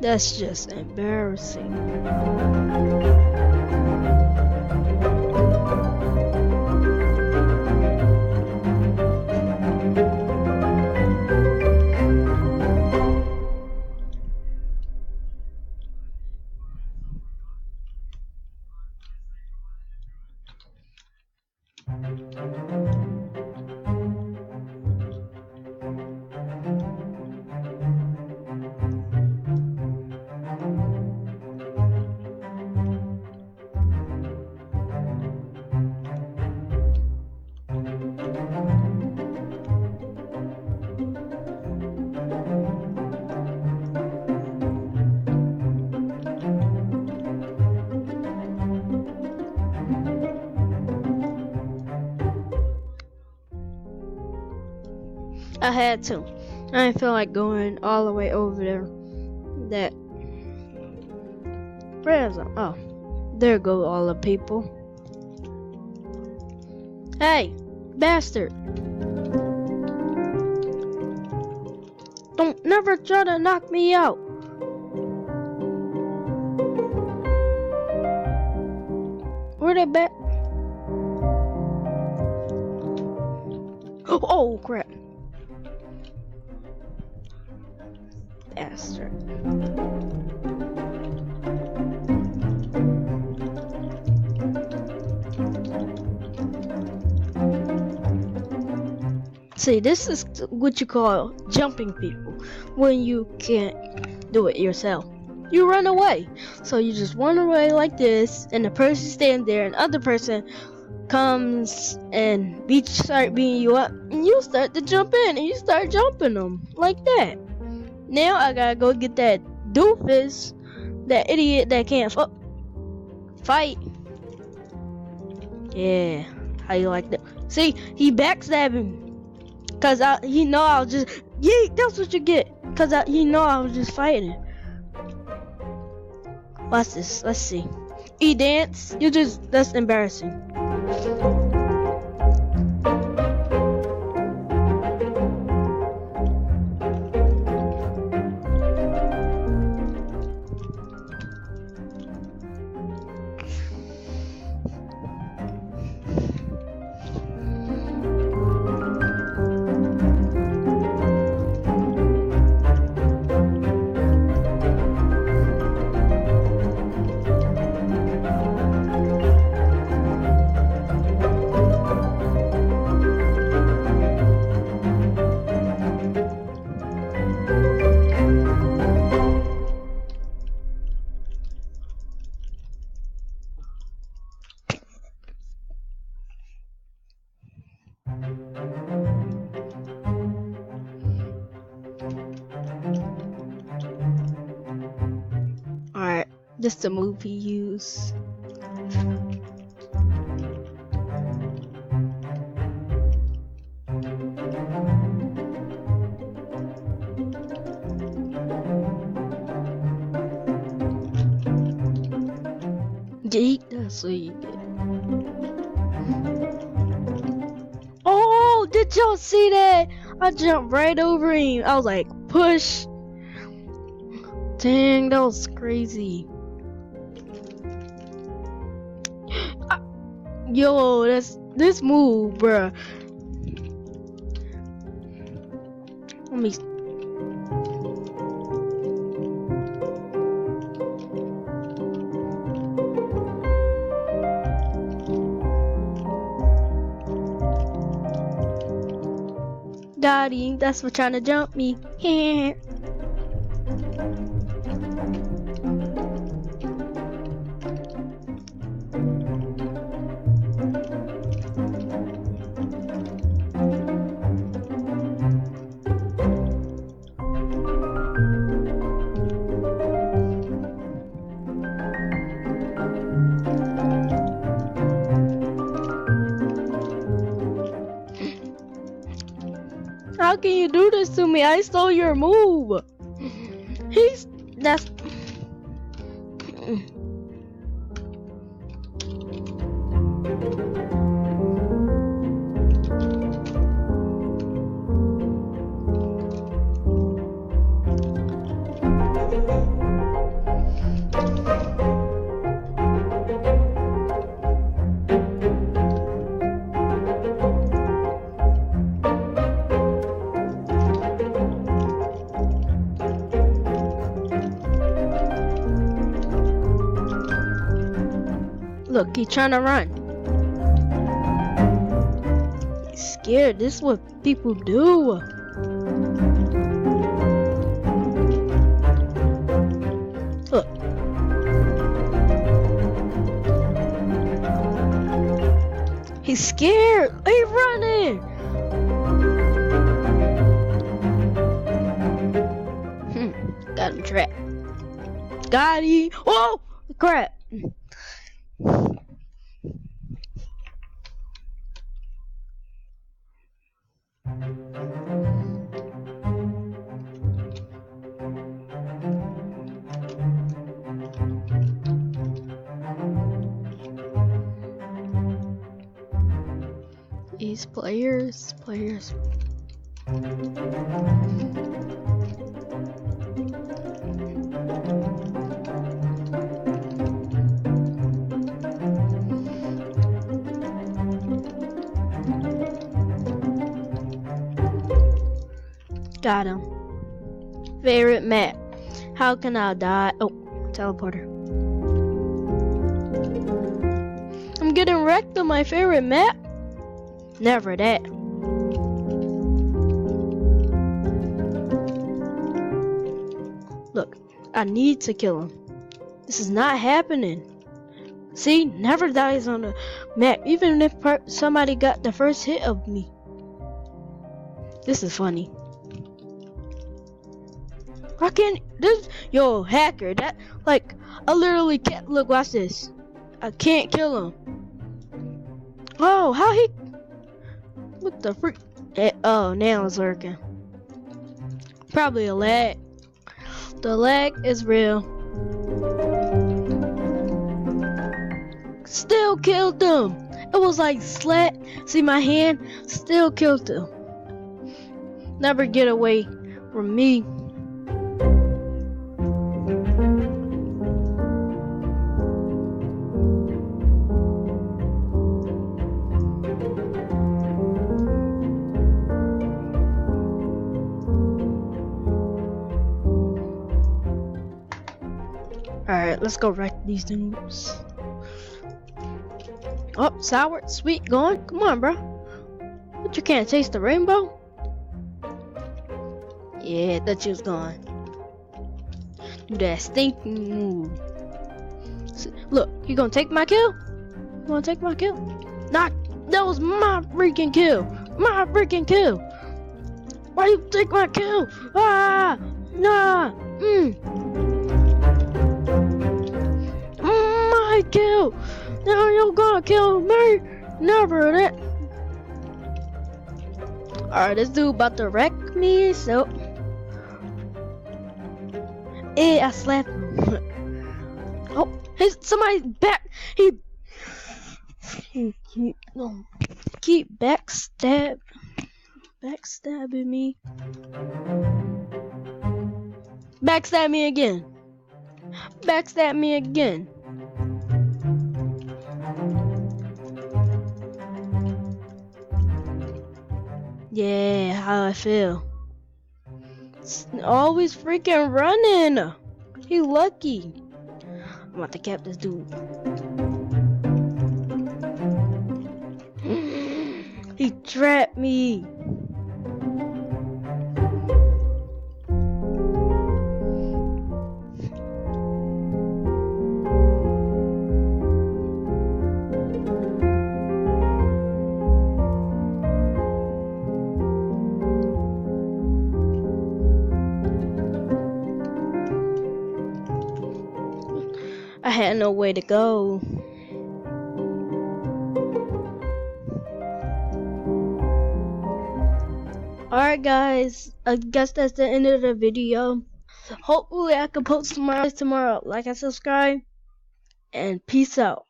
That's just embarrassing. I had to. I didn't feel like going all the way over there. That. Where's them? Oh, there go all the people. Hey, bastard! Don't never try to knock me out. Where they back? Oh crap! Bastard. See, this is what you call jumping people when you can't do it yourself. You run away. So you just run away like this, and the person stands there, and the other person comes and start beating you up, and you start to jump in, and you start jumping them like that. Now I gotta go get that doofus, that idiot that can't fight. Yeah, how you like that? See, he backstabbing. Cause he know I was just, yeah, that's what you get. Cause he know I was just fighting. Watch this, let's see. Didnt, that's embarrassing. Alright, just a movie use. Geek, that's what you get. Oh, did y'all see that? I jumped right over him. I was like, push. Dang, that was crazy. Yo, this move, bruh. Let me. Got him. That's for trying to jump me. How can you do this to me? I stole your move. That's. Look, he's trying to run. He's scared. This is what people do. Look. He's scared. He's running. Got him trapped. Got him. Oh, crap. These players. Got him. Favorite map. How can I die? Oh, teleporter. I'm getting wrecked on my favorite map? Never that. Look, I need to kill him. This is not happening. See, never dies on the map, even if somebody got the first hit of me. This is funny. I can't, yo, hacker, that, like, I literally can't, look, watch this. I can't kill him. Oh, how he, what the freak? Oh, now it's working. Probably a lag. The lag is real. Still killed him. It was like slap. See my hand? Still killed him. Never get away from me. Alright, let's go wreck these dudes. Oh, sour, sweet, gone. Come on, bro. But you can't taste the rainbow? Yeah, that you's gone. Do that stinking move. Look, you gonna take my kill? You wanna take my kill? Nah, that was my freaking kill. My freaking kill. Why you take my kill? Ah, nah, my kill. Now you're gonna kill me. Never that. Alright, this dude about to wreck me, so. I slapped him. Oh, somebody's back. He keep backstabbing me. Backstab me again. Backstab me again. Yeah, how I feel. It's always freaking running. He lucky. I'm about to cap this dude. He trapped me. I had no way to go. Alright guys, I guess that's the end of the video. Hopefully I can post tomorrow. Like and subscribe, and peace out.